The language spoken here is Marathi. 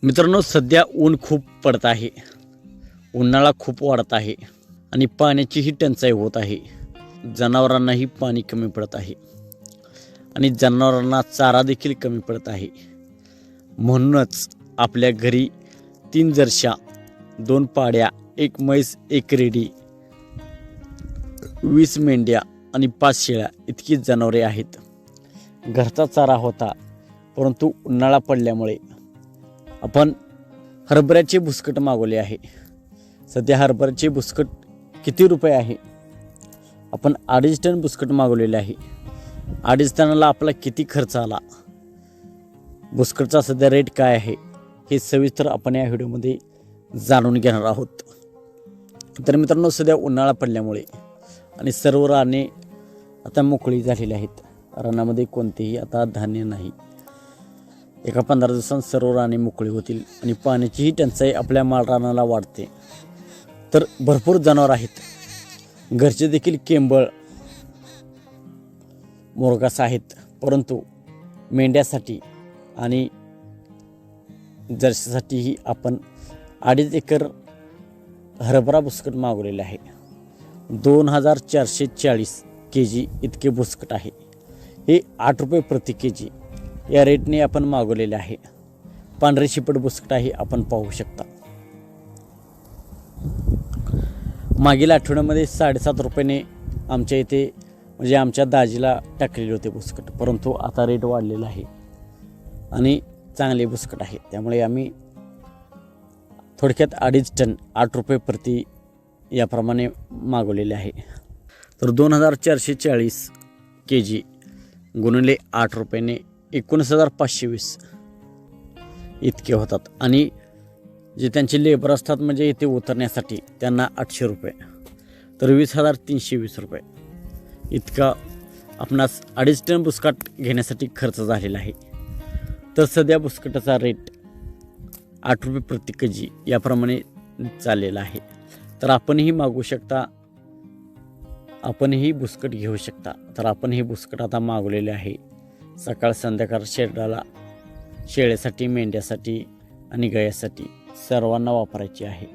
मित्रांनो, सध्या ऊन खूप पडत आहे, उन्हाळा खूप वाढत आहे आणि पाण्याचीही टंचाई होत आहे. जनावरांनाही पाणी कमी पडत आहे आणि जनावरांना चारा देखील कमी पडत आहे. म्हणूनच आपल्या घरी 3 जर्शा, 2 पाड्या, 1 म्हैस, 1 रेडी, 20 मेंढ्या आणि 5 शेळ्या इतकी जनावरे आहेत. घरचा चारा होता, परंतु उन्हाळा पडल्यामुळे आपण हरभऱ्याचे बुसकट मागवले आहे. सध्या हरभऱ्याचे बुसकट किती रुपये आहे? आपण 2.5 टन बुसकट मागवलेले आहे. 2.5 टनाला आपला किती खर्च आला, बुसकटचा सध्या रेट काय आहे, हे सविस्तर आपण या व्हिडिओमध्ये जाणून घेणार आहोत. तर मित्रांनो, सध्या उन्हाळा पडल्यामुळे आणि सर्व राने आता मोकळी झालेली आहेत. रानामध्ये कोणतेही आता धान्य नाही. एका 15 दिवसांत सर्व राने मोकळी होतील आणि पाण्याचीही टंचाई आपल्या माळरानाला वाढते. तर भरपूर जनावर आहेत. घरचे देखील केंबळ, मोरगास आहेत, परंतु मेंढ्यासाठी आणि जर्सीसाठीही आपण 2.5 एकर हरभरा बुसकट मागवलेले आहे. 2440 kg इतके बुसकट आहे. हे 8 रुपये प्रति kg या रेटने आपण मागवलेले आहे. पांढरे शिपट बुसकट आहे, आपण पाहू शकता. मागील आठवड्यामध्ये 7.5 रुपयाने आमच्या इथे म्हणजे आमच्या दाजीला टाकलेले होते बुसकट, परंतु आता रेट वाढलेला आहे आणि चांगले बुसकट आहे. त्यामुळे आम्ही थोडक्यात 2.5 टन 8 रुपये प्रति याप्रमाणे मागवलेले आहे. तर 2440 kg गुणिले 8 रुपयाने 19,520 इतके होतात. आणि जे त्यांचे लेबर असतात म्हणजे इथे उतरण्यासाठी त्यांना 800 रुपये, तर 20,320 रुपये इतका आपणास 2.5 टन बुसकट घेण्यासाठी खर्च झालेला आहे. तर सध्या बुसकटाचा रेट 8 रुपये प्रति kg याप्रमाणे चाललेला आहे. तर आपणही मागवू शकता, आपणही बुसकट घेऊ शकता. तर आपण हे बुसकट आता मागवलेले आहे. सकाळ संध्याकाळ शेरडाला, शेळ्यासाठी, मेंढ्यासाठी आणि गायासाठी सर्वांना वापरायची आहे.